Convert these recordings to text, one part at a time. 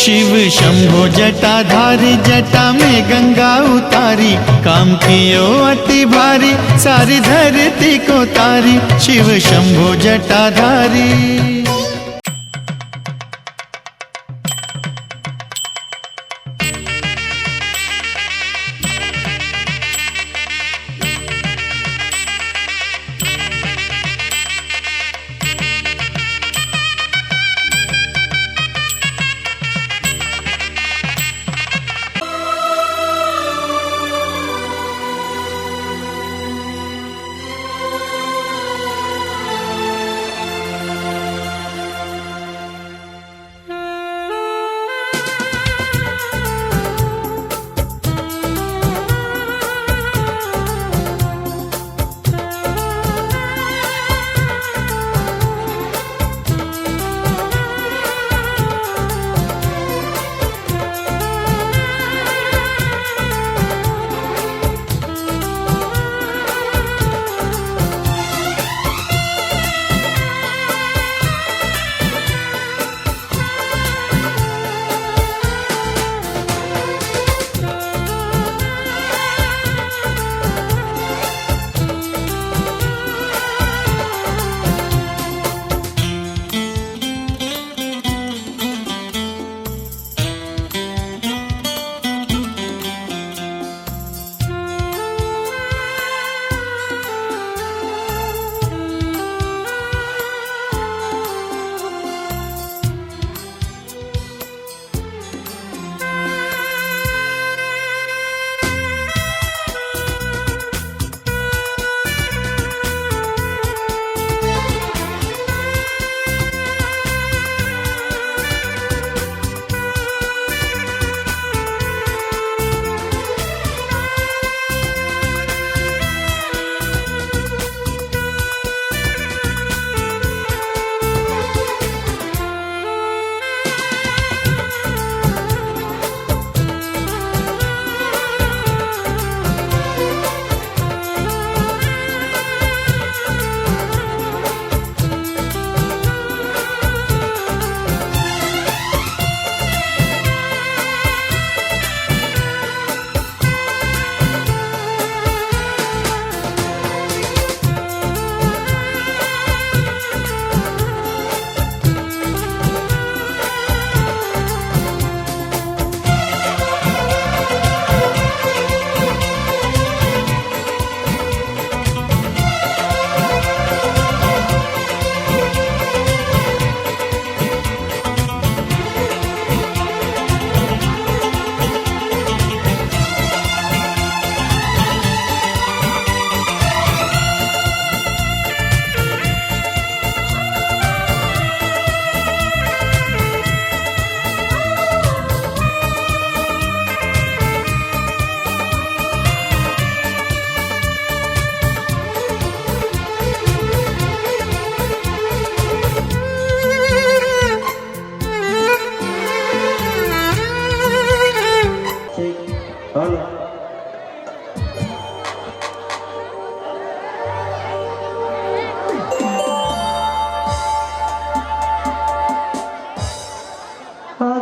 शिव शंभो जटाधारी, जटा में गंगा उतारी, काम कियो अति भारी, सारी धरती को तारी। शिव शंभो जटाधारी।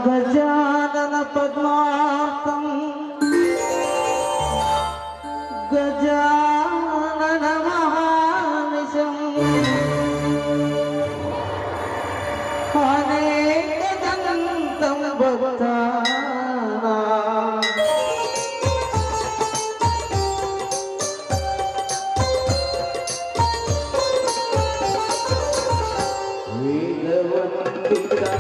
गजानन पद्मार्कं गजानन महानिशम् अनेकदन्तं भक्तानां वेदवन्दितं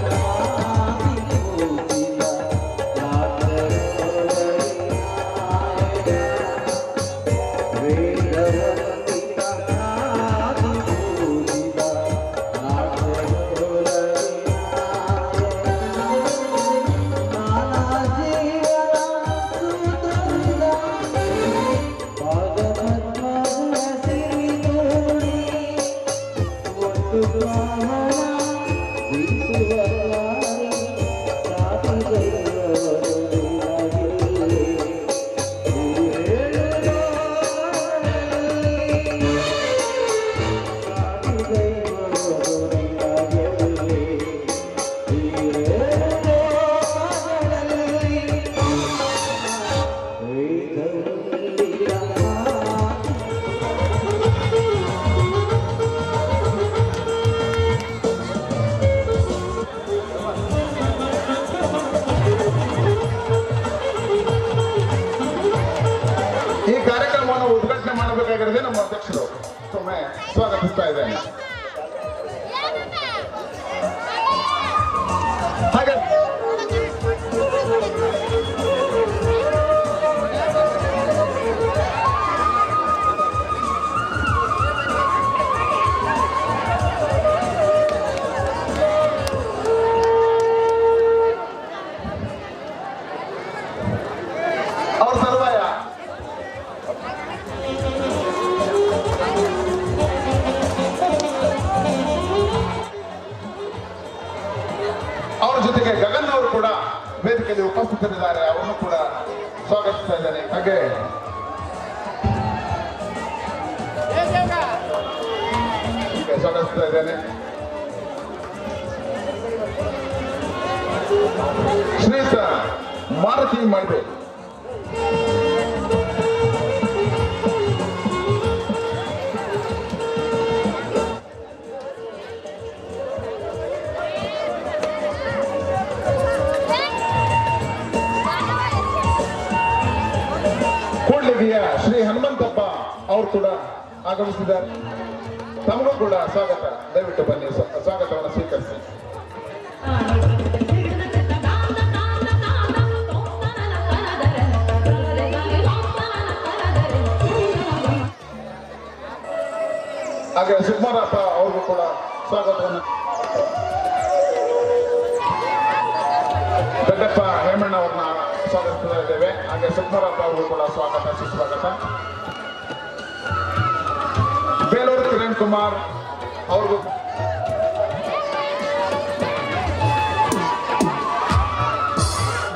ಕಾರ್ಯಕ್ರಮವನ್ನು ಉದ್ಘಾಟನೆ ಮಾಡಬೇಕಾಗಿರೋದೇ ನಮ್ಮ ಅಧ್ಯಕ್ಷರು. ಒಮ್ಮೆ ಸ್ವಾಗತಿಸ್ತಾ ಇದ್ದೇನೆ. ಹಾಗೆ ಅವ್ರ ತರುವಾಯ ಅವರ ಜೊತೆಗೆ ಗಗನ್ ಅವರು ಕೂಡ ವೇದಿಕೆಯಲ್ಲಿ ಉಪಸ್ಥಿತರಿದ್ದಾರೆ. ಅವರನ್ನು ಕೂಡ ಸ್ವಾಗತಿಸ್ತಾ ಇದ್ದೇನೆ. ಹಾಗೆ ಸ್ವಾಗತಿಸ್ತಾ ಇದ್ದೇನೆ. ಶ್ರೀಯುತ ಮಾರುತಿ ಮೈಬೆ ಕೂಡ್ಲಿಗಿಯ ಶ್ರೀ ಹನುಮಂತಪ್ಪ ಅವರು ಕೂಡ ಆಗಮಿಸಿದ್ದಾರೆ. ತಮಗೂ ಕೂಡ ಸ್ವಾಗತ. ದಯವಿಟ್ಟು ಬನ್ನಿ, ಸ್ವಾಗತವನ್ನು ಸ್ವೀಕರಿಸಿ. ಹಾಗೆ ಸುಕುಮಾರಪ್ಪ ಅವ್ರಿಗೂ ಕೂಡ ಸ್ವಾಗತವನ್ನು. ದೊಡ್ಡಪ್ಪ ಹೇಮಣ್ಣ ಅವ್ರನ್ನ ಸ್ವಾಗತಿಸ್ತಾ ಇದ್ದೇವೆ. ಹಾಗೆ ಸುಕುಮಾರಪ್ಪ ಅವ್ರಿಗೂ ಕೂಡ ಸ್ವಾಗತ, ಸುಸ್ವಾಗತ. ಬೇಲೂರು ಕಿರಣ್ ಕುಮಾರ್ ಅವ್ರಿಗೂ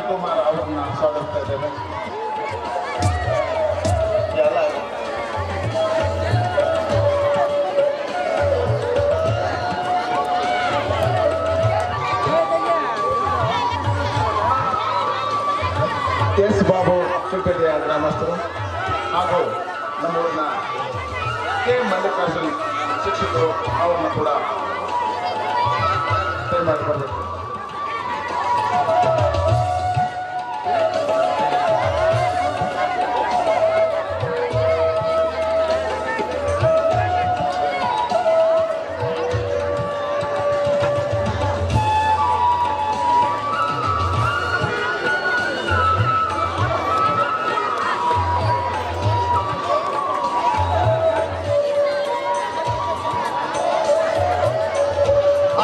ಕುಮಾರ್ ಅವ್ರನ್ನ ಸ್ವಾಗತಿಸ್ತಾ ಇದ್ದೇವೆ. ಎಸ್ ಬಾಬು ಚಿಲ್ಪೇಟೆಯ ಗ್ರಾಮಸ್ಥರು ಹಾಗೂ ನಮ್ಮೂರಿನ ಕೆ ಮಲ್ಲಿಕಾರ್ಜುನ್ ಶಿಕ್ಷಕರು ಅವರನ್ನು ಕೂಡ ದಯಮಾಡಿ ಬರಬೇಕು.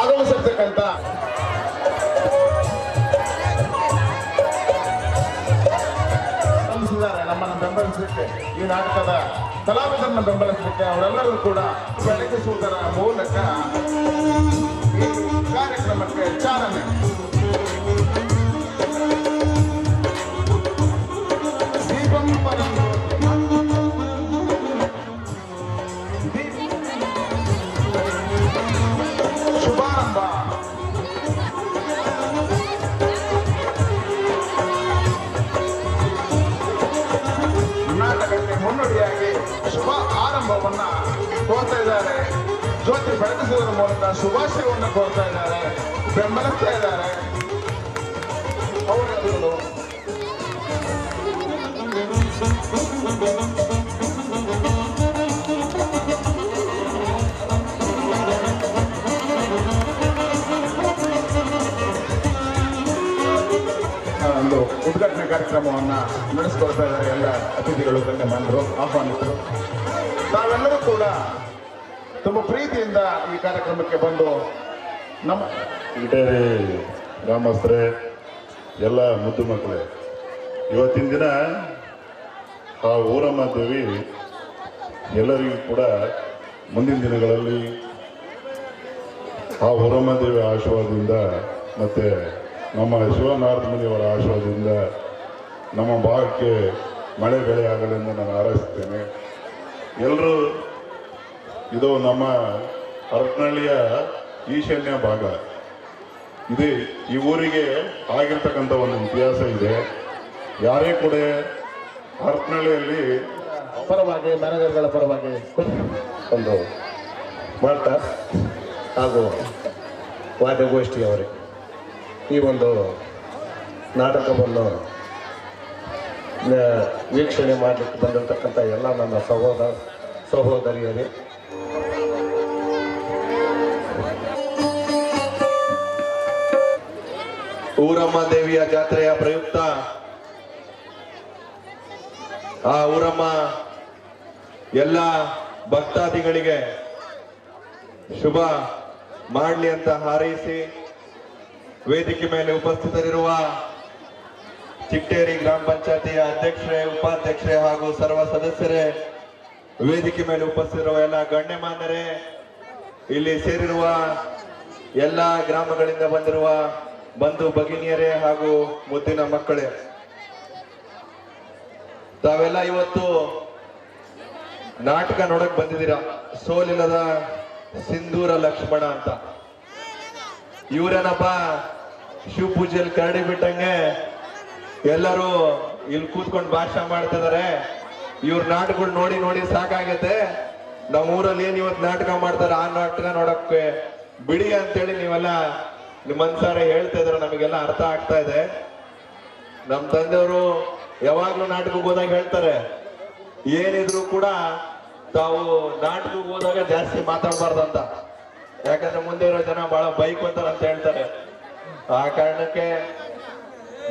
ಆಗಮಿಸಿರ್ತಕ್ಕಂಥ ನಮ್ಮನ್ನು ಬೆಂಬಲಿಸಲಿಕ್ಕೆ, ಈ ನಾಟಕದ ಕಲಾವಿದರನ್ನು ಬೆಂಬಲಿಸಲಿಕ್ಕೆ ಅವರೆಲ್ಲರೂ ಕೂಡ ಬೆಳಗಿಸುವುದರ ಮೂಲಕ ಈ ಕಾರ್ಯಕ್ರಮಕ್ಕೆ ಚಾಲನೆ. ದೀಪಂ ಪರಂ ಶುಭಾರಂಭ. ನಾಟಕಕ್ಕೆ ಮುನ್ನುಡಿಯಾಗಿ ಶುಭ ಆರಂಭವನ್ನ ಕೋರ್ತಾ ಇದ್ದಾರೆ. ಜ್ಯೋತಿ ಬೆಳಗಿಸುವುದರ ಮೂಲಕ ಶುಭಾಶಯವನ್ನು ಕೋರ್ತಾ ಇದ್ದಾರೆ, ಬೆಂಬಲಿಸ್ತಾ ಇದ್ದಾರೆ. ಅವರೆಲ್ಲರೂ ಒಂದು ಉದ್ಘಾಟನೆ ಕಾರ್ಯಕ್ರಮವನ್ನು ನಡೆಸಿಕೊಳ್ತಾ ಇದ್ದಾರೆ. ಎಲ್ಲ ಅತಿಥಿಗಳು, ಗಣ್ಯಮಾನ್ಯರು, ಆಹ್ವಾನಿತರು, ತಾವೆಲ್ಲರೂ ಕೂಡ ತುಂಬ ಪ್ರೀತಿಯಿಂದ ಈ ಕಾರ್ಯಕ್ರಮಕ್ಕೆ ಬಂದು ನಮ್ಮ ಇಟೇರಿ ಗ್ರಾಮಸ್ಥರೇ, ಎಲ್ಲ ಮುದ್ದು ಮಕ್ಕಳೇ, ಇವತ್ತಿನ ದಿನ ಆ ಊರಮ್ಮ ದೇವಿ ಎಲ್ಲರಿಗೂ ಕೂಡ ಮುಂದಿನ ದಿನಗಳಲ್ಲಿ ಆ ಊರಮ್ಮ ದೇವಿ ಆಶೀರ್ವಾದದಿಂದ ಮತ್ತು ನಮ್ಮ ಶಿವನಾರದಮುನಿಯವರ ಆಶೀರ್ವಾದದಿಂದ ನಮ್ಮ ಭಾಗಕ್ಕೆ ಮಳೆ ಬೆಳೆ ಆಗಲೆಂದು ನಾನು ಹಾರೈಸುತ್ತೇನೆ. ಎಲ್ಲರೂ ಇದು ನಮ್ಮ ಹರಪನಹಳ್ಳಿಯ ಈಶಾನ್ಯ ಭಾಗ ಇದೆ. ಈ ಊರಿಗೆ ಆಗಿರ್ತಕ್ಕಂಥ ಒಂದು ಇತಿಹಾಸ ಇದೆ. ಯಾರೇ ಕೂಡ ಹರಪನಹಳ್ಳಿಯಲ್ಲಿ ಪರವಾಗಿ, ಮ್ಯಾನೇಜರ್ಗಳ ಪರವಾಗಿ ಒಂದು ಮಾಡ್ತಾ ಹಾಗೂ ವಾದ್ಯಗೋಷ್ಠಿಯವರೇ ಈ ಒಂದು ನಾಟಕವನ್ನು ವೀಕ್ಷಣೆ ಮಾಡಲಿಕ್ಕೆ ಬಂದಿರತಕ್ಕಂಥ ಎಲ್ಲ ನನ್ನ ಸಹೋದರಿಯರೇ, ಊರಮ್ಮ ದೇವಿಯ ಜಾತ್ರೆಯ ಪ್ರಯುಕ್ತ ಆ ಊರಮ್ಮ ಎಲ್ಲ ಭಕ್ತಾದಿಗಳಿಗೆ ಶುಭ ಮಾಡಲಿ ಅಂತ ಹಾರೈಸಿ ವೇದಿಕೆ ಮೇಲೆ ಉಪಸ್ಥಿತರಿರುವ ಚಿಟ್ಟೇರಿ ಗ್ರಾಮ ಪಂಚಾಯತಿಯ ಅಧ್ಯಕ್ಷರೇ, ಉಪಾಧ್ಯಕ್ಷರೇ ಹಾಗೂ ಸರ್ವ ಸದಸ್ಯರೇ, ವೇದಿಕೆ ಮೇಲೆ ಉಪಸ್ಥಿತರಿರುವ ಎಲ್ಲ ಗಣ್ಯಮಾನ್ಯರೇ, ಇಲ್ಲಿ ಸೇರಿರುವ ಎಲ್ಲ ಗ್ರಾಮಗಳಿಂದ ಬಂದಿರುವ ಬಂಧು ಭಗಿನಿಯರೇ ಹಾಗೂ ಮುದ್ದಿನ ಮಕ್ಕಳೇ, ತಾವೆಲ್ಲ ಇವತ್ತು ನಾಟಕ ನೋಡಕ್ ಬಂದಿದ್ದೀರಾ. ಸೋಲಿಲ್ಲದ ಸಿಂಧೂರ ಲಕ್ಷ್ಮಣ ಅಂತ. ಇವರೇನಪ್ಪ ಶಿವಪೂಜೆಯಲ್ಲಿ ಕರಡಿ ಬಿಟ್ಟಂಗೆ ಎಲ್ಲರೂ ಇಲ್ಲಿ ಕೂತ್ಕೊಂಡು ಭಾಷಣ ಮಾಡ್ತಿದ್ದಾರೆ. ಇವ್ರ ನಾಟಕಗಳು ನೋಡಿ ನೋಡಿ ಸಾಕಾಗೈತೆ. ನಮ್ಮ ಊರಲ್ಲಿ ಏನ್ ಇವತ್ತು ನಾಟಕ ಮಾಡ್ತಾರೆ, ಆ ನಾಟಕ ನೋಡಕ್ಕೆ ಬಿಡಿ ಅಂತೇಳಿ ನೀವೆಲ್ಲ ನಿಮ್ಮ ಮನ್ಸಾರೆ ಹೇಳ್ತಾ ಇದಾರೆ. ನಮಗೆಲ್ಲ ಅರ್ಥ ಆಗ್ತಾ ಇದೆ. ನಮ್ಮ ತಂದೆಯವರು ಯಾವಾಗ್ಲೂ ನಾಟಕಕ್ಕೆ ಹೋದಾಗ ಹೇಳ್ತಾರೆ, ಏನಿದ್ರು ಕೂಡ ತಾವು ನಾಟಕಕ್ಕೆ ಹೋದಾಗ ಜಾಸ್ತಿ ಮಾತಾಡಬಾರ್ದಂತ. ಯಾಕಂದ್ರೆ ಮುಂದೆ ಇರೋ ಜನ ಬಹಳ ಬೈಕ್ ಅಂತಾರ ಅಂತ ಹೇಳ್ತಾರೆ. ಆ ಕಾರಣಕ್ಕೆ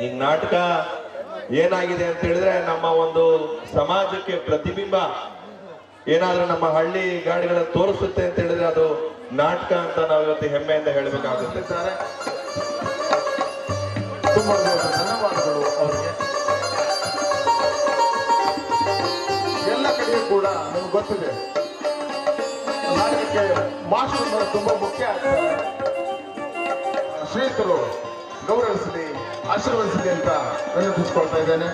ಈ ನಾಟಕ ಏನಾಗಿದೆ ಅಂತ ಹೇಳಿದ್ರೆ ನಮ್ಮ ಒಂದು ಸಮಾಜಕ್ಕೆ ಪ್ರತಿಬಿಂಬ, ಏನಾದ್ರೂ ನಮ್ಮ ಹಳ್ಳಿ ಗಾಡಿಗಳನ್ನ ತೋರಿಸುತ್ತೆ ಅಂತ ಹೇಳಿದ್ರೆ ಅದು ನಾಟಕ ಅಂತ ನಾವು ಇವತ್ತು ಹೆಮ್ಮೆಯಿಂದ ಹೇಳಬೇಕಾಗುತ್ತೆ. ತುಂಬಾ ಧನ್ಯವಾದಗಳು ಅವರಿಗೆ. ಎಲ್ಲ ಕಡೆಯೂ ಕೂಡ ನಿಮ್ಗೆ ಗೊತ್ತಿದೆ, ನಾಟಕಕ್ಕೆ ಮಾಸ್ಟರ್ ತುಂಬಾ ಮುಖ್ಯ ಆಗ್ತದೆ. ಶ್ರೀತರು ಗೌರವಿಸಲಿ, ಆಶೀರ್ವದಿಸಲಿ ಅಂತ ವಿನಂತಿಸ್ಕೊಳ್ತಾ ಇದ್ದೇನೆ.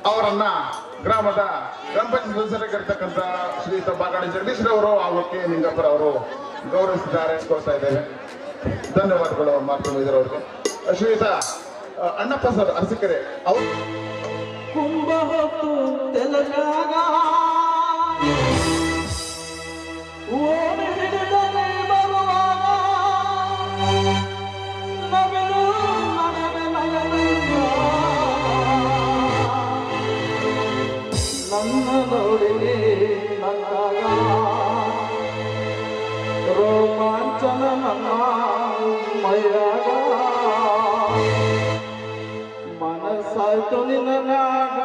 ಅವರನ್ನ ಗ್ರಾಮ ಪಂಚಾಯತ್ ಸದಸ್ಯರಾಗಿರ್ತಕ್ಕಂಥ ಶ್ರೀಯುತ ಬಾಗಾಡಿ ಜಗದೀಶ್ರವರು ಹಾಗೂ ಕೆ ನಿಂಗಪ್ಪರ ಅವರು ಗೌರವಿಸಿದ್ದಾರೆ, ಕೊಡ್ತಾ ಇದ್ದೇವೆ. ಧನ್ಯವಾದಗಳು ಮಾತನಾಡಿದರವ್ರಿಗೆ. ಶ್ರೀಯುತ ಅಣ್ಣಪ್ಪ ಸರ್ ಅರಸಿಕೆರೆ ಅವರು ಕುಂಭ ಹೊತ್ತು ತೆಲಗಾಗ ಓಡಿ ಹಿಡಿದರೆ ಬರುವಾಗ ನವಿಲು ನಗವೆ ನಗನಂಗ ನನ್ನ ನೋಡಿ ನನ್ನಾಗ ರೋಮಾಂಚನ ನನ್ನ ಮೈಯಾಗ ಮನಸ್ಸಾಯ್ತು ನಿನ್ನ ನಾಗ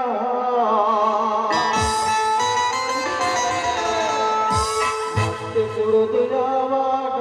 ಮತ್ತೆ ಸುಡುದು ಯಾವಾಗ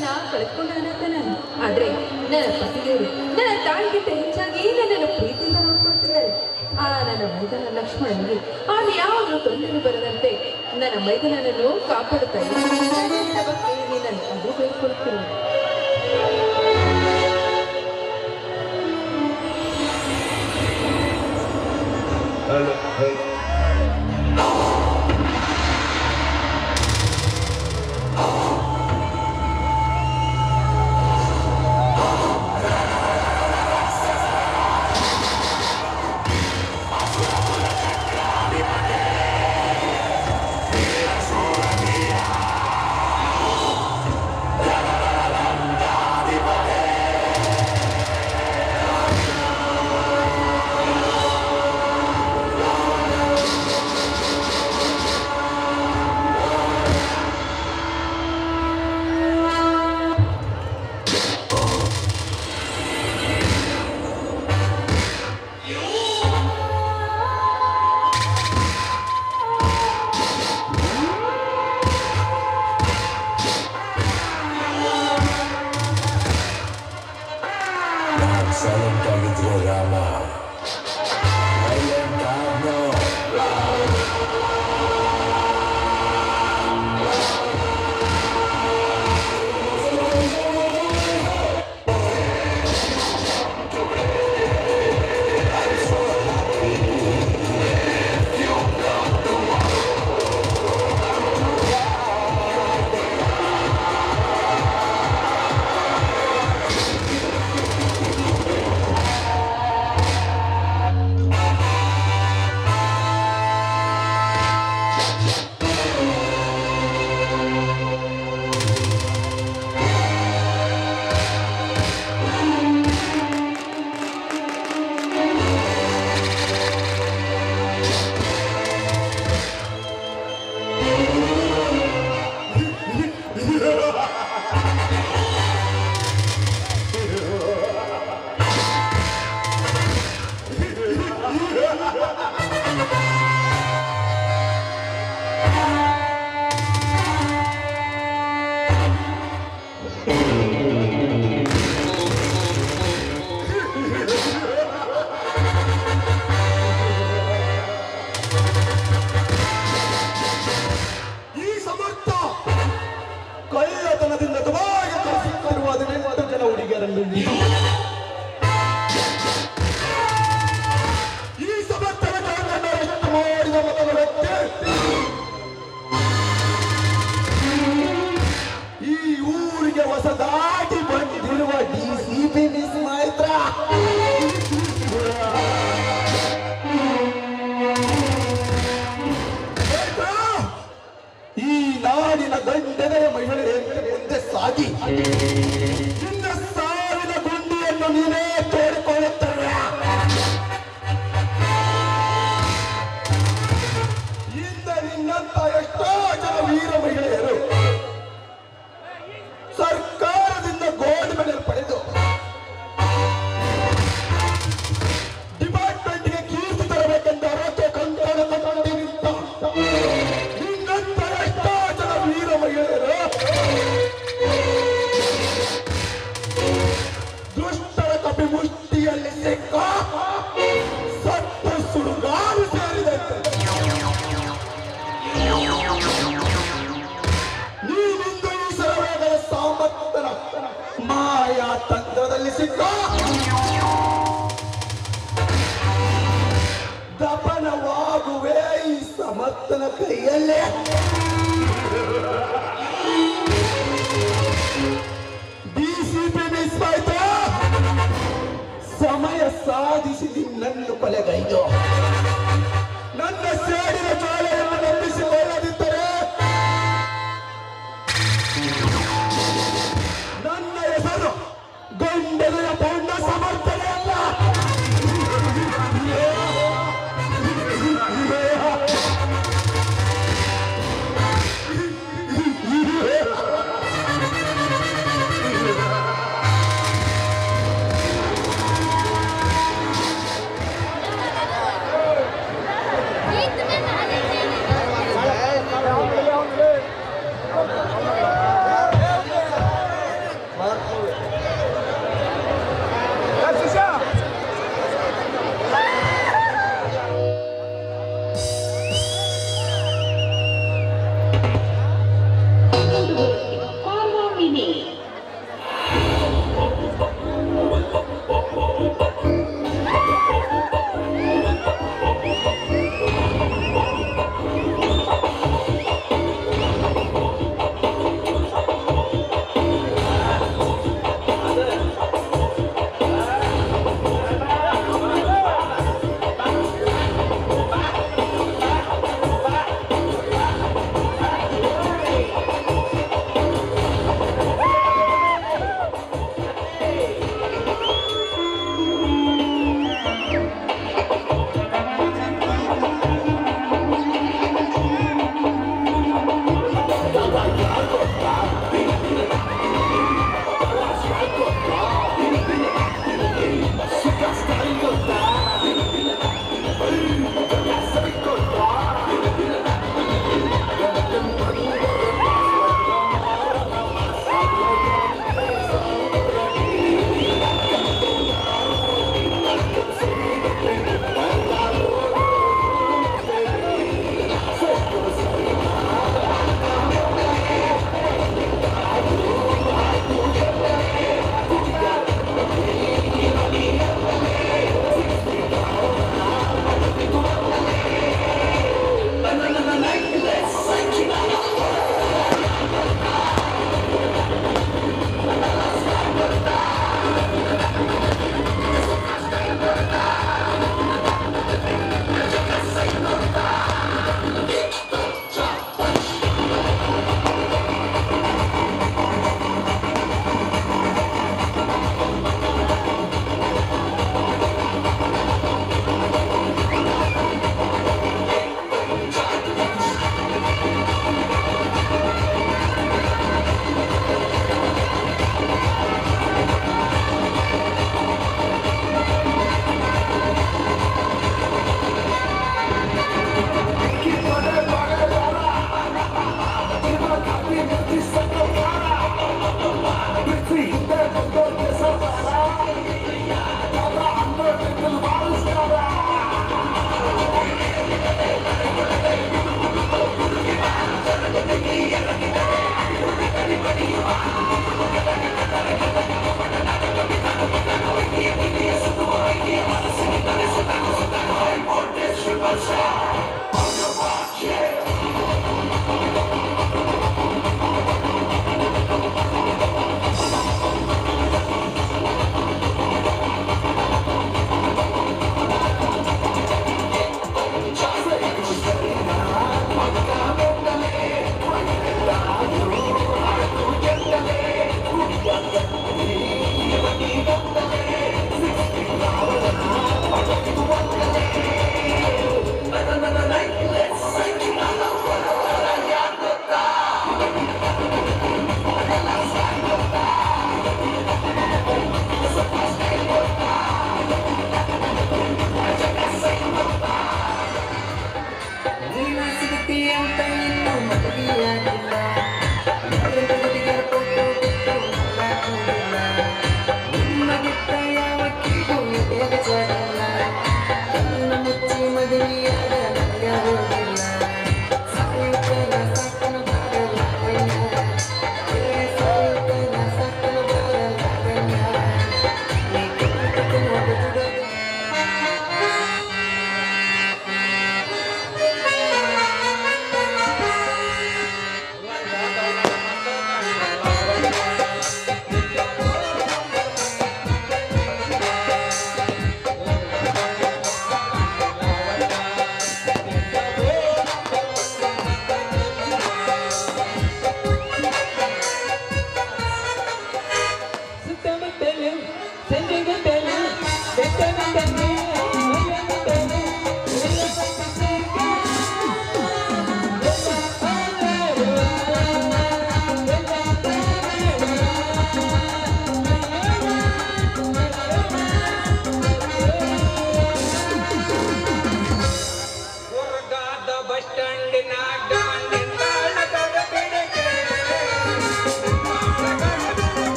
ಕಳೆದುಕೊಂಡಾನಂತ ನಾನು. ಆದ್ರೆ ನನ್ನ ಪತಿದೇವರು ನನ್ನ ತಾಯಿಗಿಂತ ಹೆಚ್ಚಾಗಿ ನನ್ನನ್ನು ಪ್ರೀತಿಯಿಂದ ನೋಡ್ಕೊಳ್ತಿದ್ದಾರೆ. ಆ ನನ್ನ ಮೈದನ ಲಕ್ಷ್ಮಣನಿಗೆ ಅಲ್ಲಿ ಯಾವುದೂ ತೊಂದರೆ ಬರದಂತೆ ನನ್ನ ಮೈದನನ್ನು ಕಾಪಾಡುತ್ತಾರೆ. ನಾನು ಅದು ಬೇಡ್ಕೊಳ್ತೀನಿ. ದಪನವಾಗುವೆ ಈ ಸಮರ್ಥನ ಕೈಯಲ್ಲೇ. ಡಿಸಿಪಿ ಮಿಸ್ ಆಯ್ತು, ಸಮಯ ಸಾಧಿಸಿ ನಿನ್ನನ್ನು ಕೊಲೆಗೈದು ನನ್ನ ಸೇಡಿನ ಜ್ವಾಲೆಯನ್ನು ನಂಬಿಸಿಕೊಳ್ಳದಿದ್ದರೆ ನನ್ನ ಹೆಸರು ಗಂಡನೆಯ ಪೌಂಡ ಸಮರ್ಥನೆ ಅಲ್ಲ.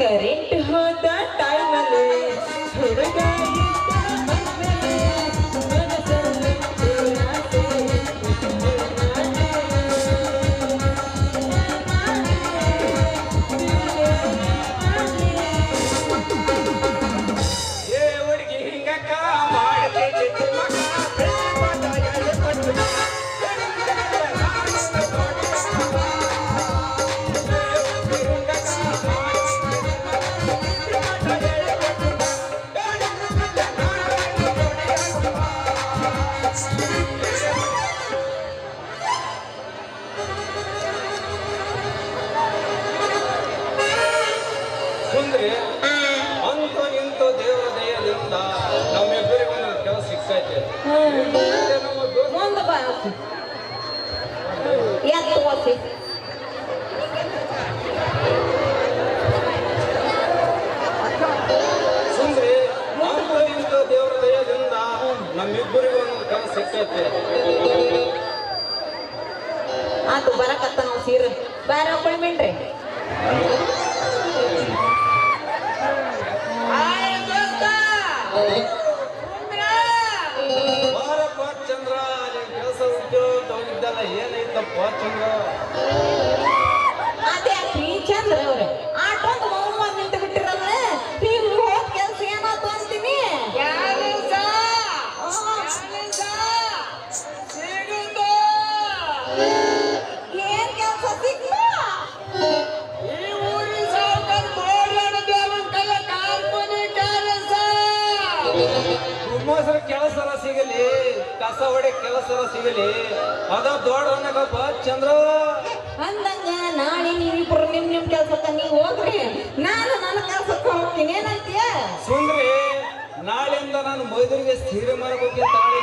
ಕರೆಂಟ್ ಹೋದ ಟೈಮಲ್ಲಿ ಹುಡುಗ ಸುಂದ್ರಿ ಅಂತ ಇಂಥ ದೇವರ ದಯದಿಂದ ನಮ್ಮಿಬ್ಬರಿಗೊಂದು ಕೆಲಸ ಸಿಗ್ತೈತೆ. ಮುಂದೆ ಬಾ ಎತ್ತು ಓಸಿ ಸುಂದ್ರಿ ಅಂತ ಇಂಥ ದೇವರ ದಯದಿಂದ ನಮ್ಮಿಬ್ಬರಿಗೊಂದು ಕೆಲಸ ಸಿಗ್ತೈತೆ. ಆತು ಬರಕತ್ತ ನಾವು ಸೀರೆ ಬೇರೆ ಅಪಾಯಿಂಟ್ಮೆಂಟ್ರಿ ಬಾರಪ್ಪ ಚಂದ್ರ, ನಿನ್ ಕೆಲಸ ಉದ್ಯೋಗ ಹೋಗಿದ್ದಲ್ಲ, ಏನೈತಪ್ಪ ಚಂದ್ರ? ಅದೇ ಚಂದ್ರ ಅವ್ರೆ ಆಟೊಂದು ಮೌನ ನಿಂತು ಬಿಟ್ಟಿರಲ್ಲ ನೀವು ಹೋದ ಕೆಲಸ ಏನಾಯ್ತು ಅಂತೀನಿ. ಏನ್ ಕೆಲಸ ಸಿಕ್ಕ ಈ ಊರಿನ ಸಾವುಕಾರ ಗೋಲ್ಯಾಡ ದೇವನ ಕೈಯ ಕಾರ್ಪೊನಿ ಕೆಲಸ. ಗುಮ್ಮಸರ ಕೆಲಸರ ಸಿಗಲಿ, ಕಸ ಹೊಡೆ ಕೆಲಸರ ಸಿಗಲಿ, ಅದ ದೊಡ್ಡವನಾಗಪ್ಪ ಚಂದ್ರ. ಅಂದಂಗ ನಾಳೆ ನೀವಿಬ್ರು ನಿಮ್ ಕೆಲ್ಸಕ್ಕ ನೀವು ಹೋಗ್ರಿ, ನಾನು ನನ್ನ ಕೆಲ್ಸಕ್ಕೆ ಹೋಗ್ತೀನಿ. ಏನಂತೀಯ ಸುಂದ್ರಿ, ನಾಳೆಯಿಂದ ನಾನು ಮೈದೂರಿಗೆ ಸೀರೆ ಮಾಡಬೇಕು ತಾಳಿ.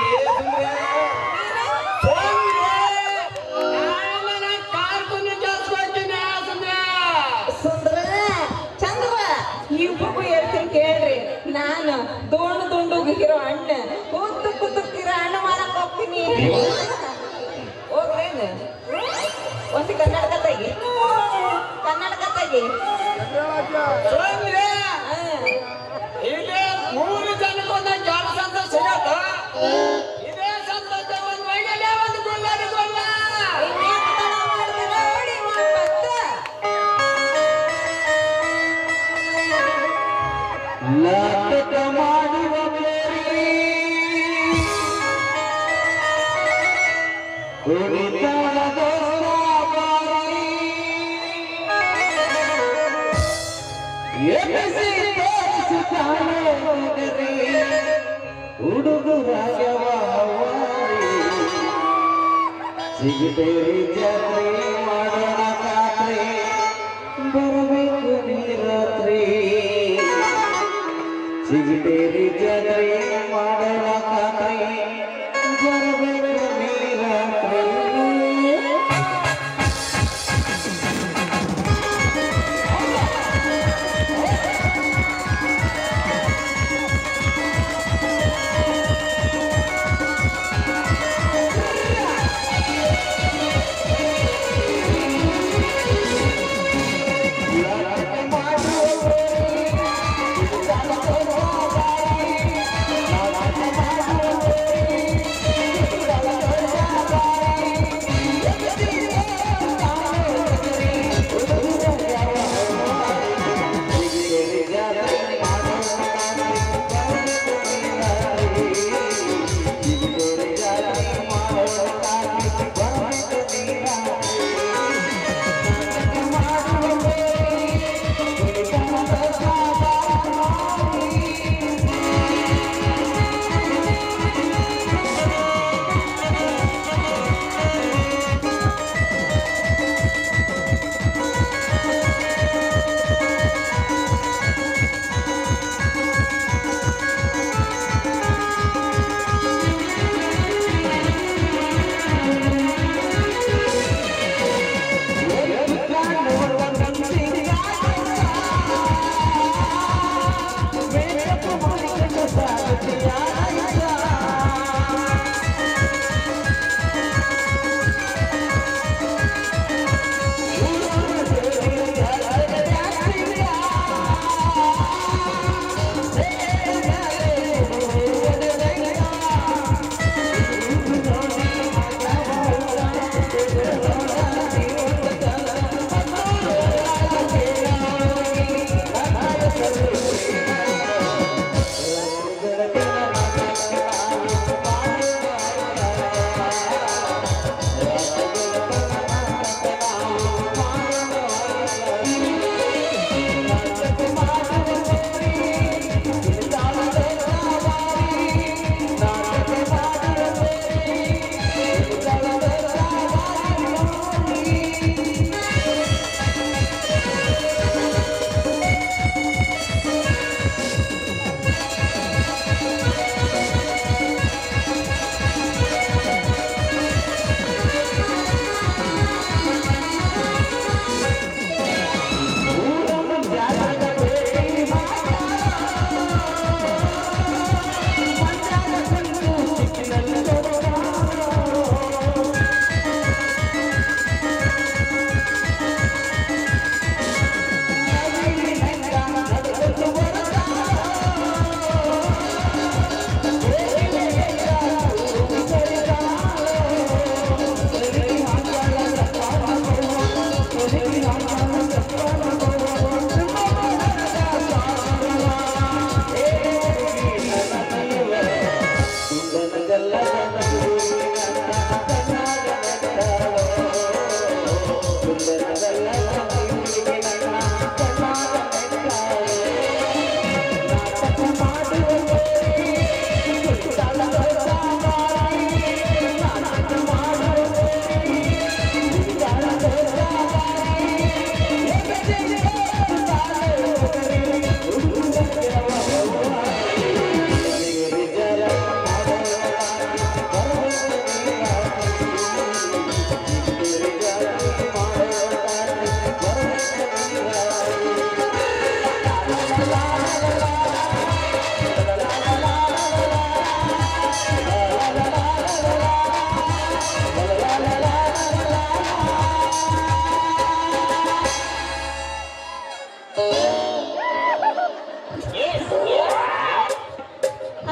ಸುಂದ್ರ ಚಂದ್ರ ಇಬ್ರಿಗೂ ಹೇಳ್ತೀನಿ ಕೇಳ್ರಿ. ನಾನು ದುಂಡುಗಿರೋ ಅಣ್ಣ ಕೂತಿರೋ ಹಣ್ಣು ಮಾರಕ್ ಹೋಗ್ತೀನಿ. ಹೋಗ್ರೇನು ಒಂದು ಕನ್ನಡಕ ತೆಗಿ, ಕನ್ನಡಕ ತೆಗಿ. ಇದೇ 3 ಜನಕ್ಕೊಂದು ಕೆಲಸ ಅಂತ ಸಿಗತ್ತ. ಇದೇ ಸಂತೋಷ ಒಂದು ಮೈಗಲ್ಲೇ ಒಂದು ಗೊಲ್ಲ. ನೋಡಿ ನಾಟಕ ಮಾಡುವ ಕುಣಿತಾಳದ ಹುಡುಗರಾಗವ ಸಿಗತೇರಿ ಜಾತ್ರೆ ಮಾಡೋಣ ಖಾತ್ರಿ ಬರಬೇಕು ನೀ ರಾತ್ರಿ. ಸಿಗತೇರಿ ಜಾತ್ರೆ ಮಾಡೋಣ ಖಾತ್ರಿ ಬರಬೇಕು ನೀ ರಾತ್ರಿ.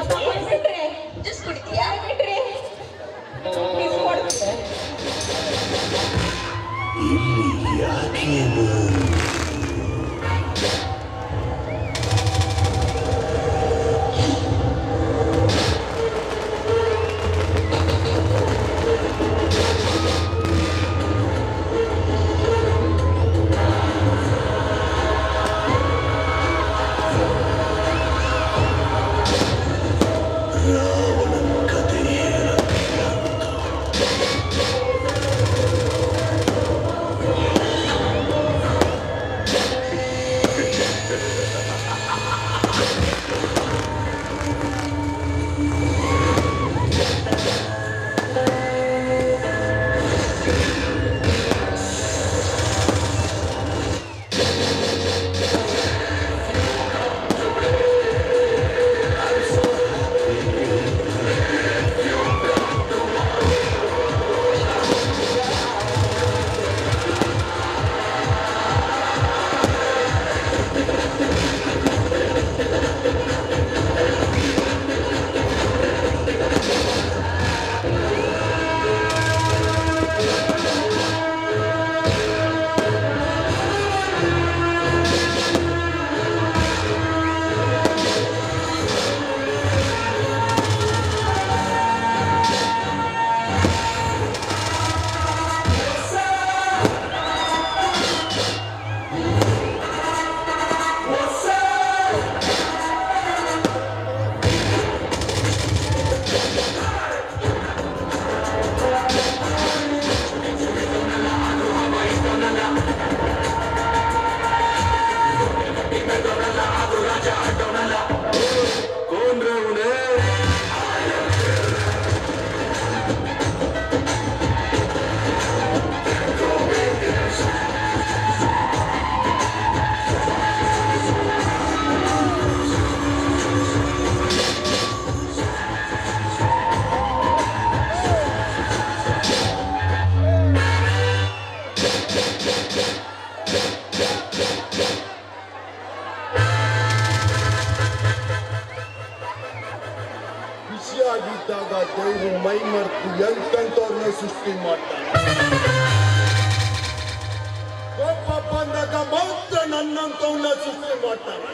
ಅಪ್ಪ ಬಿಟ್ರೆ ಜ್ಯೂಸ್ ಕುಡಿತೀಯಾ ಬಿಟ್ರೆ ಪ್ಲೀಸ್ ಕೊಡ್ತೀರಾ ಖುಷಿಯಾಗಿದ್ದಾಗ ದೇವರು ಮೈ ಮರೆತು ಎಂತೆಂಥವ್ರನ್ನ ಸೃಷ್ಟಿ ಮಾಡ್ತಾರೆ. ಕೋಪ ಬಂದಾಗ ಮಾತ್ರ ನನ್ನಂತವನ್ನ ಸೃಷ್ಟಿ ಮಾಡ್ತಾರೆ.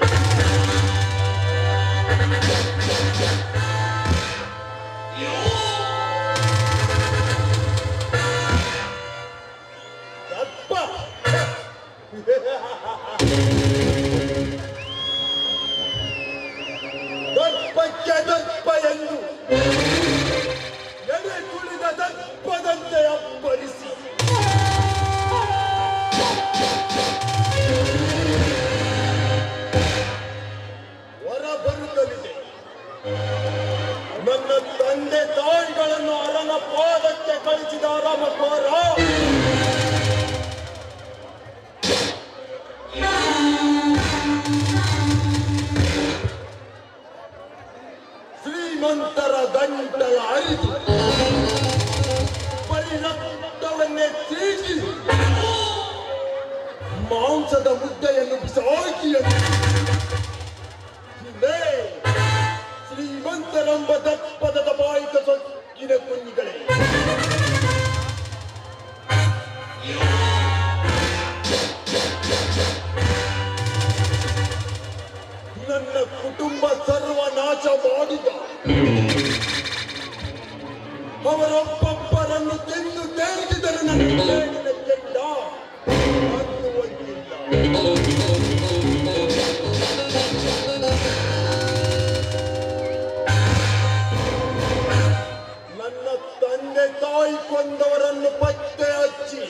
ದರ್ಪ ದರ್ಪಕ್ಕೆ ದರ್ಪ ಎಂದು ಎದೆ ಕುಳಿದ ದರ್ಪದಂತೆ ಅಪ್ಪರಿಸಿ ಹೊರ ಬರುತ್ತಲಿದೆ. ನನ್ನ ತಂದೆ ತಾಯಿಗಳನ್ನು ಅರನ ಪಾದಕ್ಕೆ ಕಳಿಸಿದ ರಾಮಕೋರ ಶ್ರೀಮಂತರ ಗಂಟಲ ಅರಿತು ಬರೀ ರಕ್ತವನ್ನೇ ತೀಟಿ ಮಾಂಸದ ಮುದ್ದೆಯನ್ನು ಬಿಸಾಕಿಯನ್ನು ಶ್ರೀಮಂತರೆಂಬ ದಪ್ಪದ ದಬಾಯಿಕ ಸೊಕ್ಕಿನ ಕುಂಜಿಗಳೇ, ನನ್ನ ಕುಟುಂಬ ಸರ್ವನಾಶ ಮಾಡಿದ ಅವರೊಬ್ಬೊಬ್ಬರನ್ನು ತಿಂದು ತೇರಿಸಿದರೆ ನನ್ನ ಮೇಲಿನ ಕೆಂಡ ಹತ್ತುವಂತಿಲ್ಲ. ನನ್ನ ತಂದೆ ತಾಯಿ ಕೊಂದವರನ್ನು ಪತ್ತೆ ಹಚ್ಚಿ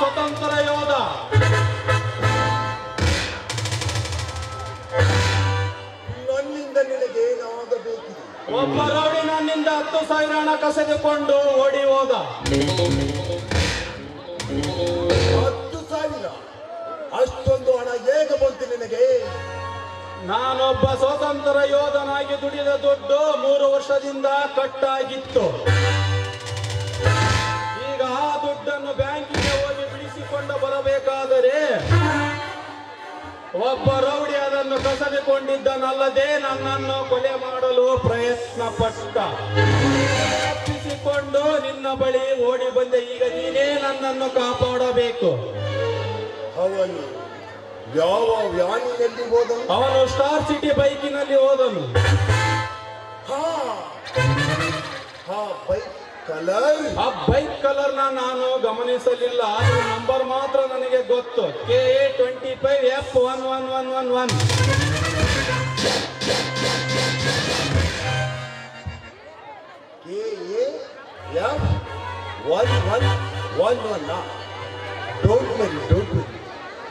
ಸ್ವತಂತ್ರ ಯೋಧ. ನನ್ನಿಂದ ನಿನಗೆ ಏನಾಗಬೇಕಿದೆ? ಒಬ್ಬ ರೌಡಿ ನನ್ನಿಂದ 10,000 ಹಣ ಕಸಿದುಕೊಂಡು ಓಡಿ ಹೋದ. 10,000? ಅಷ್ಟೊಂದು ಹಣ ಹೇಗೆ ಬಂತು ನಿನಗೆ? ನಾನೊಬ್ಬ ಸ್ವತಂತ್ರ ಯೋಧನಾಗಿ ದುಡಿದ ದುಡ್ಡು 3 ವರ್ಷದಿಂದ ಕಟ್ಟಾಗಿತ್ತು. ಈಗ ಆ ದುಡ್ಡನ್ನು ಬ್ಯಾಂಕಿಗೆ ಹೋಗಿ ಬಿಡಿಸಿಕೊಂಡು ಬರಬೇಕಾದರೆ ಒಬ್ಬ ರೌಡಿ ಅದನ್ನು ಕಸಿದುಕೊಂಡಿದ್ದನಲ್ಲದೆ ನನ್ನನ್ನು ಕೊಲೆ ಮಾಡಲು ಪ್ರಯತ್ನ ಪಟ್ಟ. ತಪ್ಪಿಸಿಕೊಂಡು ನಿನ್ನ ಬಳಿ ಓಡಿ ಬಂದೆ. ಈಗ ನೀನೇ ನನ್ನನ್ನು ಕಾಪಾಡಬೇಕು. ಅವನು ಯಾವ ವ್ಯಾನಿನಲ್ಲಿ ಹೋದನು? ಅವನು ಸ್ಟಾರ್ ಸಿಟಿ ಬೈಕಿನಲ್ಲಿ ಹೋದನು. ಹಾ ಬೈಕ್ ಕಲರ್? ಆ ಬೈಕ್ ಕಲರ್ ನಾನು ಗಮನಿಸಲಿಲ್ಲ. ಆದ್ರೆ ನಂಬರ್ ಮಾತ್ರ ನನಗೆ ಗೊತ್ತು. KA25F1111. KA1111. Don't worry.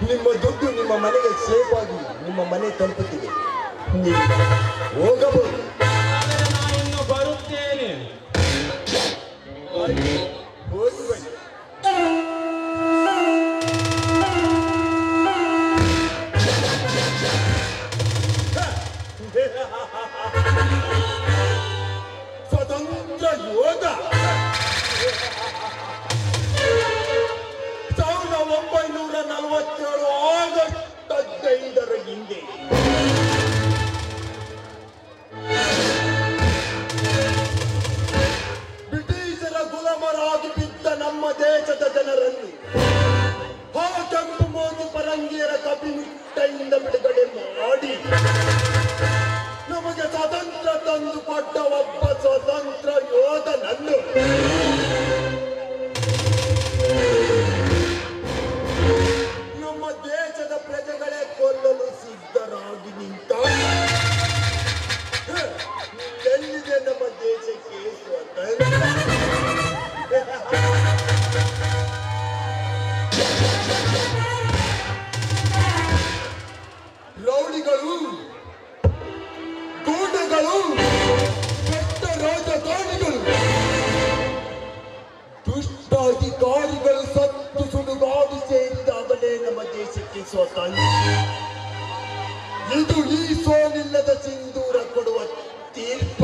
ನಿಮ್ಮ ದುಡ್ಡು ನಿಮ್ಮ ಮನೆಗೆ ಸೇಫ್ ಆಗಿ ನಿಮ್ಮ ಮನೆ ತಲುಪುತ್ತಿದೆ. ನೀವು ಹೋಗಬಹುದು. ಆದರೆ ನಾನು ಇನ್ನು ಬರುತ್ತೇನೆ. ಹೋಗಿ ಬನ್ನಿ. ಸ್ವತಂತ್ರ ಯೋಧ 1947 ಆಗಸ್ಟ್ 15 ಹಿಂದೆ ಬ್ರಿಟಿಷರ ಗುಲಾಮರಾಗಿ ಬಿದ್ದ ನಮ್ಮ ದೇಶದ ಜನರನ್ನು ಆ ಕೆಂಪು ಮೋದಿ ಪರಂಗಿಯರ ಕಪಿಮುಟ್ಟೆಯಿಂದ ಬಿಡುಗಡೆ ಮಾಡಿ ನಮಗೆ ಸ್ವಾತಂತ್ರ್ಯ ತಂದು ಕೊಟ್ಟ ಒಬ್ಬ ಸ್ವತಂತ್ರ ಯೋಧನನ್ನು ನಮ್ಮ ದೇಶದ ಪ್ರಜೆಗಳೇ ಕೊಲ್ಲಲು ಸಿದ್ಧರಾಗಿ ನಿಂತ ಎಲ್ಲಿದೆ ನಮ್ಮ ದೇಶಕ್ಕೆ ಸ್ವತಂತ್ರ? ರೌಡಿಗಳು, ಗೂಂಡಗಳು, ಕೆಟ್ಟ ರಾಜಕಾರಣಿಗಳು, ದುಷ್ಟಾಧಿಕಾರಿಗಳು ಸತ್ತು ಸುಡುಗಾಡು ಸೇರಿದಾಗಲೇ ನಮ್ಮ ದೇಶಕ್ಕೆ ಸ್ವಾತಂತ್ರ್ಯ. ಇದು ಈ ಸೋಲಿಲ್ಲದ ಸಿಂಧೂರ ಕೊಡುವ ತೀರ್ಪ.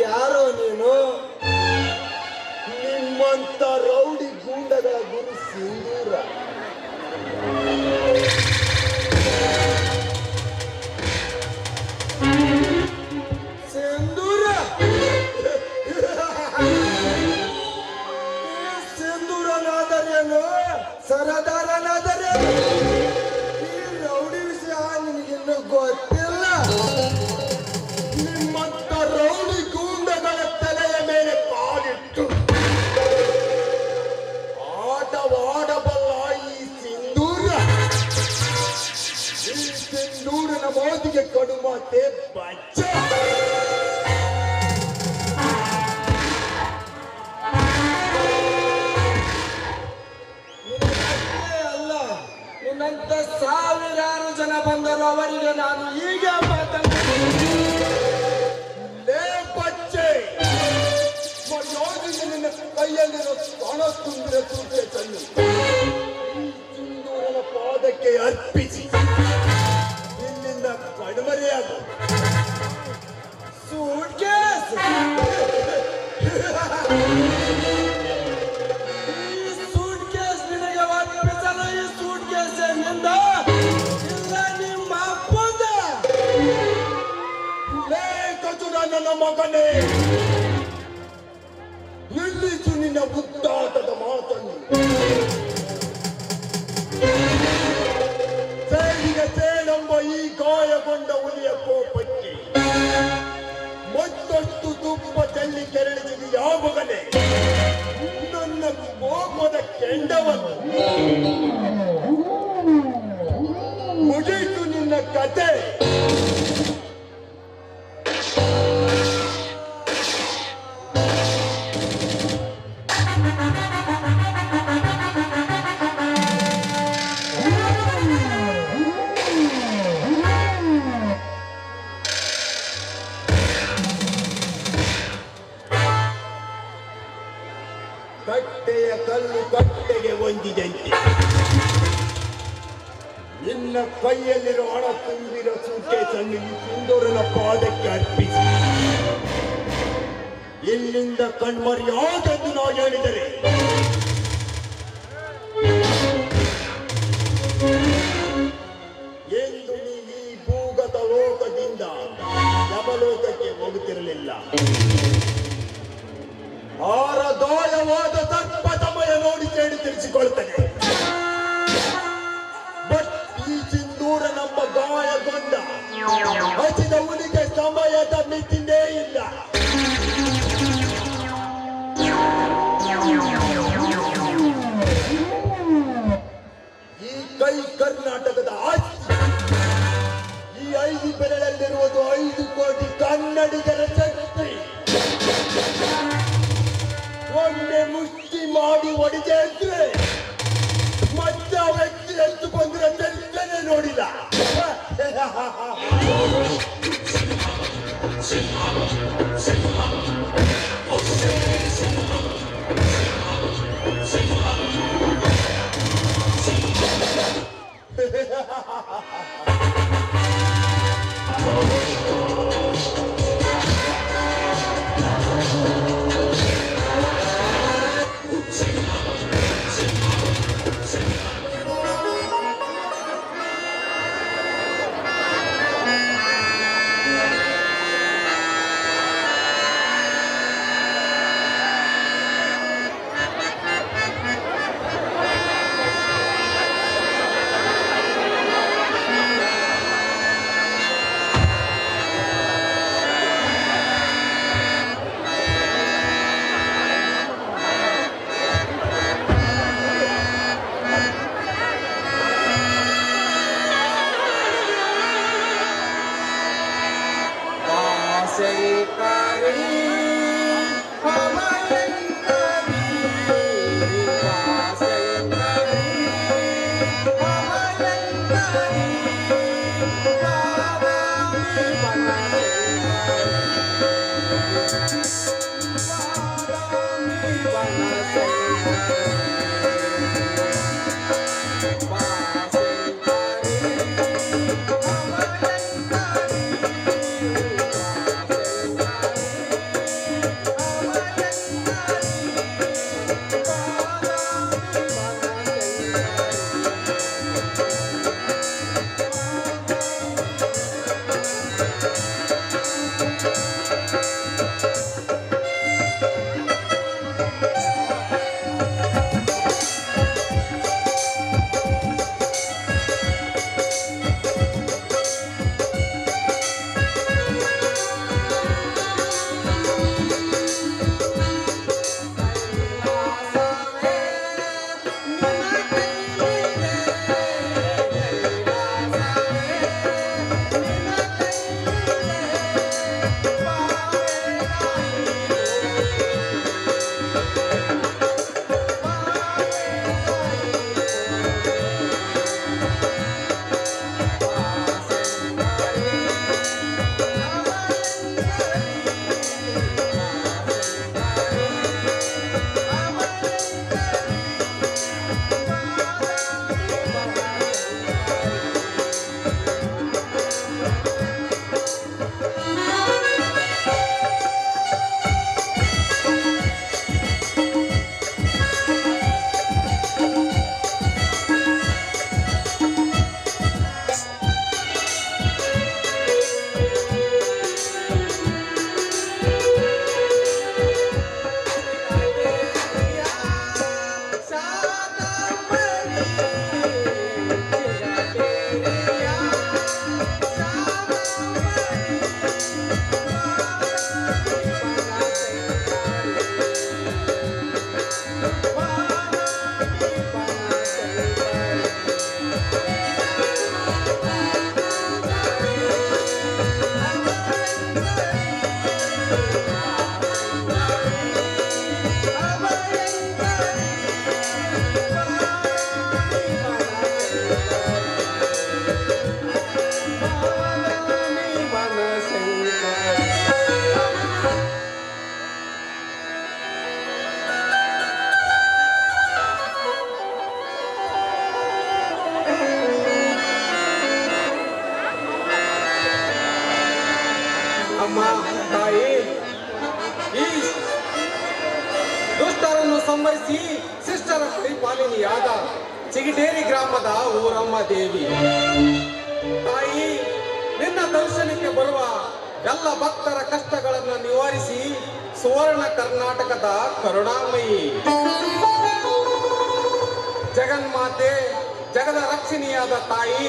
ಯಾರೋ ನೀನು? ನಿಮ್ಮಂತ ರೌಡಿ ಗೂಂಡಗಳ ಗುರು ಸಿಂಧೂರ. ಸಿಂಧೂರ ಸಿಂಧೂರನಾದರೇನು? ಸರದಾರನಾದರೇನು? ಈ ರೌಡಿ ವಿಷಯ ನಿನಗಿನ್ನೂ ಗೊತ್ತಿಲ್ಲ. ನಿಮ್ಮಂತ ರೌಡಿ ಗೂಂಡಗಳ ತಲೆಯ ಮೇಲೆ ಕಾಲಿಟ್ಟು ಆಟವಾಡಬಲ್ಲ ಈ ಸಿಂಧೂರ. ಈ ಸಿಂಧೂರನ ಮೋದಿಗೆ ಕೊಡು ಮಾತೆ ಬಚ್ಚ. ಅಲ್ಲ, ನಿನ್ನಂತ ಸಾವಿರಾರು ಜನ ಬಂದರು. ಅವರಿಗೆ ನಾನು ಈಗ ಕೈಯಲ್ಲಿರೋ ಹಣ ತುಂಬಿದ ತೂಕೆ ತನ್ನಿ. ಅರ್ಪಿಸಿ ಇಲ್ಲಿಂದ ಕಣ್ಮರೆಯಾಗು. ಸೂಟ್ಕೇಸ್ ಈ ಸೂಟ್ಕೇಸ್ ನಿನಗೆ ಅರ್ಪಿಸಲು. ಈ ಸೂಟ್ಕೇಸ್ ನಿಂದ ಇಲ್ಲ ನಿಮ್ಮ ಅಪ್ಪಂದ. ಲೇ ಕಚುರ ನನ್ನ ಮಗನೇ, ನಿಲ್ಲಿಸು ನಿನ್ನ ಮುದ್ದಾಟದ ಮಾತನ್ನು. ಸೇಡಿಗೆ ಸೇನೆಂಬ ಈ ಗಾಯಗೊಂಡ ಹುಲಿಯ ಕೋಪಕ್ಕೆ ಮತ್ತಷ್ಟು ತುಪ್ಪ ಚೆಲ್ಲಿ ಕೆರಳಿಸಿದ ಯಾವ ಮಗನೇ ನನ್ನ ಕೋಪದ ಕೆಂಡವನ್ನು. ಮುಗಿಯಿತು ನಿನ್ನ ಕತೆ. ಕಟ್ಟೆಯ ಕಲ್ಲು ಕಟ್ಟೆಗೆ ಹೊಂದಿದಂತೆ ನಿನ್ನ ಕೈಯಲ್ಲಿರೋ ಹಣ ತುಂಬಿರೋ ಸೂಟ್ಕೇಸನ್ನು ಈ ಸಿಂಧೂರನ ಪಾದಕ್ಕೆ ಅರ್ಪಿಸಿ. ಇಲ್ಲಿಂದ ಕಣ್ಮರೆಯಾದೆಂದು ನಾವು ಹೇಳಿದರೆ ಎಂದು ನೀ ಈ ಭೂಗತ ಲೋಕದಿಂದ ಯಮಲೋಕಕ್ಕೆ ಹೋಗುತ್ತಿರಲಿಲ್ಲ. ಆರದಾಯವಾದ ತರ್ಪ ಸಮಯ ನೋಡಿ ಕೇಳಿ ತಿಳಿಸಿಕೊಳ್ತೇನೆ. ಬಟ್ ಈ ಸಿಂಧೂರ ನಮ್ಮ ಗಾಯಗೊಂಡ ಹಸಿದ ಹುಲಿಗೆ ಸಮಯದ ಮಿತಿನೇ ಇಲ್ಲ. ಈ ಕೈ ಕರ್ನಾಟಕದ ಆಸ್ತಿ. ಈ 5 ಬೆರಳಲ್ಲಿರುವುದು 5 ಕೋಟಿ ಕನ್ನಡಿಗರ ಶಕ್ತಿ. ಒಮ್ಮೆ ಮುಷ್ಟಿ ಮಾಡಿ ಒಡಿದೆ ಅಂದ್ರೆ ಮತ್ತೆ ಆ ವ್ಯಕ್ತಿ ಎಷ್ಟು ಬಂದ್ರೆ ಚರಿತ್ರೆ ನೋಡಿಲ್ಲ. ಅಮ್ಮ ತಾಯಿ, ಈ ದುಷ್ಟರನ್ನು ಸಂಹರಿಸಿ ಶಿಷ್ಟರ ಪರಿಪಾಲನೆಯಾದ ಚಿಗಿಟೇರಿ ಗ್ರಾಮದ ಊರಮ್ಮ ದೇವಿ ತಾಯಿ, ನಿನ್ನ ದರ್ಶನಕ್ಕೆ ಬರುವ ಎಲ್ಲ ಭಕ್ತರ ಕಷ್ಟಗಳನ್ನು ನಿವಾರಿಸಿ ಸುವರ್ಣ ಕರ್ನಾಟಕದ ಕರುಣಾಮಯಿ ಜಗನ್ಮಾತೆ, ಜಗದ ರಕ್ಷಣಿಯಾದ ತಾಯಿ,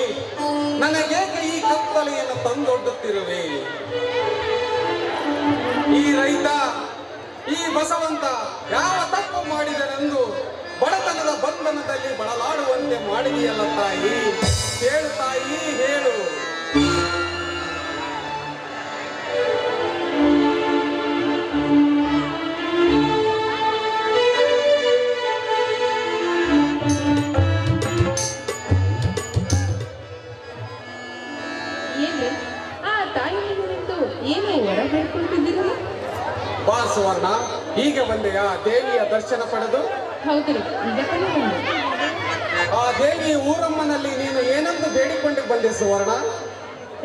ನನಗೇಕೆ ಈ ಕತ್ತಲೆಯನ್ನು ತಂದೊಡ್ಡುತ್ತಿರುವೆ? ಈ ರೈತ, ಈ ಬಸವಂತ ಯಾವ ತಪ್ಪು ಮಾಡಿದನೆಂದು ಬಡತನದ ಬಂಧನದಲ್ಲಿ ಬಳಲಾಡುವಂತೆ ಮಾಡಿದೆಯಲ್ಲ ತಾಯಿ. ಹೇಳು ತಾಯಿ, ಹೇಳು. ಏನ್ರಿ ಆ ತಾಯಿ ನಿಂತು ಏನು ಹೊರ ಬೇಡ್ಕೊಳ್ತಿದ್ದೀರಲ್ಲ? ಬಾ ಸುವರ್ಣ, ಈಗ ಬಂದೆಯ ದೇವಿಯ ದರ್ಶನ ಪಡೆದು? ಹೌದ್ರಿ, ಈಗ ತಾನೇ ಬಂದೆ. ಆ ದೇವಿ ಊರಮ್ಮನಲ್ಲಿ ನೀನು ಏನಂದು ಬೇಡಿಕೊಂಡು ಬಂದೆ ಸುವರ್ಣ?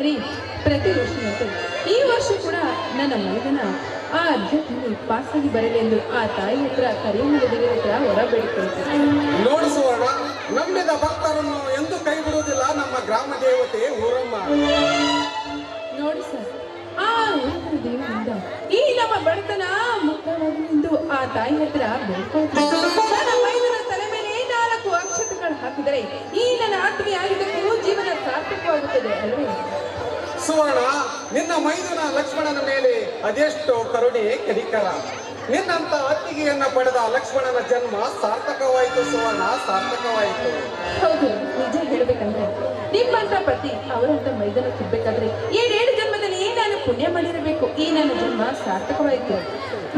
ರೀ, ಪ್ರತಿ ವರ್ಷದಂತೆ ಈ ವರ್ಷ ಕೂಡ ನನ್ನ ಮೈದನ ಆ ಅರ್ಜೆಂಟ್ನಲ್ಲಿ ಪಾಸಾಗಿ ಬರಲೆಂದು ಆ ತಾಯಿ ಹತ್ರ ಕರಿಯಮ್ಮನ ದೇವಿ ಹತ್ರ ಹೊರ ಬೇಡಿಕೊಳ್ತೀನಿ. ನೋಡು ಸುವರ್ಣ, ನಂಬಿದ ಭಕ್ತರನ್ನು ಎಂದು ಕೈ ಬಿಡುವುದಿಲ್ಲ ನಮ್ಮ ಗ್ರಾಮ ದೇವತೆ ಊರಮ್ಮ. ನೋಡಿ ಸರ್, ಆ ಊರಿನ ದೇವರಿಂದ ಈ ನಮ್ಮ ಬಡತನ ಮುಕ್ತವಾಗಿ ಎಂದು ಆ ತಾಯಿ ಹತ್ರ ಬೇಡ್ಕೊಳ್ತೀನಿ. ನನ್ನ ಮೈದನ ತಲೆ ಮೇಲೆ 4 ಅಕ್ಷತೆಗಳು ಹಾಕಿದರೆ ಈ ನನ್ನ ಆತ್ಮೀಯ ಆಗಿದ್ದಕ್ಕೂ ಜೀವನ ಸಾರ್ಥಕವಾಗುತ್ತದೆ ಅಲ್ವೇ? ಸುವರ್ಣ, ನಿನ್ನ ಮೈದುನ ಲಕ್ಷ್ಮಣನ ಮೇಲೆ ಅದೆಷ್ಟೋ ಕರುಣೆ ಕನಿಕರ. ನಿನ್ನಂತ ಅತ್ತಿಗೆಯನ್ನ ಪಡೆದ ಲಕ್ಷ್ಮಣನ ಜನ್ಮ ಸಾರ್ಥಕವಾಯಿತು ಸುವರ್ಣ, ಸಾರ್ಥಕವಾಯಿತು. ಹೌದು, ನಿಜ ಹೇಳ್ಬೇಕಂದ್ರೆ ನಿಮ್ಮಂತ ಪತಿ ಅವರಂತ ಮೈದಾನ ಸಿಗ್ಬೇಕಾದ್ರೆ 7 ಜನ್ಮದಲ್ಲಿ ನಾನು ಪುಣ್ಯ ಮಾಡಿರಬೇಕು. ಈ ನನ್ನ ಜನ್ಮ ಸಾರ್ಥಕವಾಯಿತು.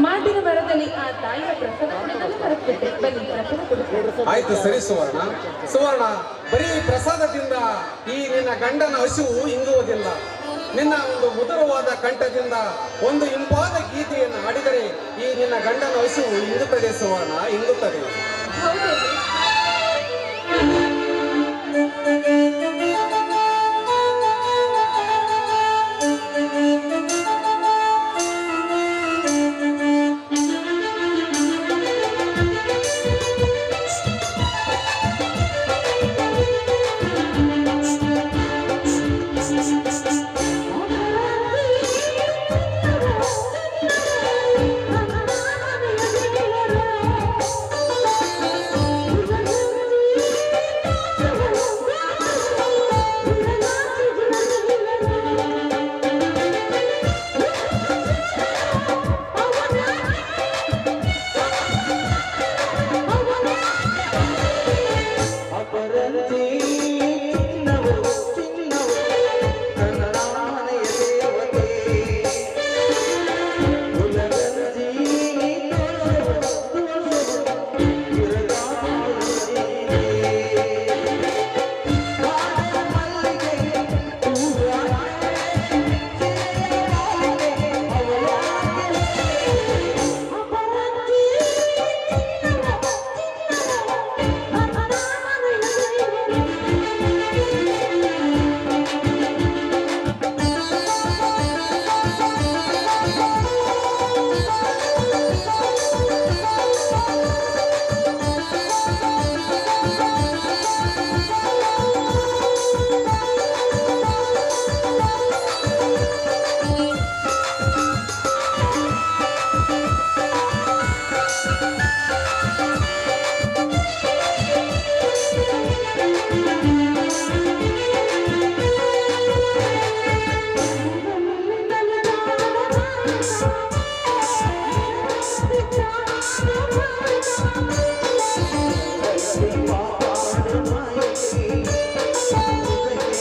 ಮಾತಿನ ಬರದಲ್ಲಿ ಆ ತಾಯಿಯ ಪ್ರಸಾದವನ್ನು ಹೊರಬಿಟ್ಟೆ. ಬನ್ನಿ, ಪ್ರಸಾದ ಕೊಡುತ್ತೇನೆ. ಆಯ್ತು, ಸರಿ ಸುವರ್ಣ. ಸುವರ್ಣ, ಬರೀ ಪ್ರಸಾದದಿಂದ ಈ ನಿನ್ನ ಗಂಡನ ಹಸಿವು ಇಂಗುವುದಿಲ್ಲ. ನಿನ್ನ ಒಂದು ಮಧುರವಾದ ಕಂಠದಿಂದ ಒಂದು ಇಂಪಾದ ಗೀತೆಯನ್ನು ಹಾಡಿದರೆ ಈ ನಿನ್ನ ಗಂಡನ ಹಸಿವು ಇಂಗುತ್ತದೆ ಸುವರ್ಣ, ಇಂಗುತ್ತದೆ. ಹೌದು,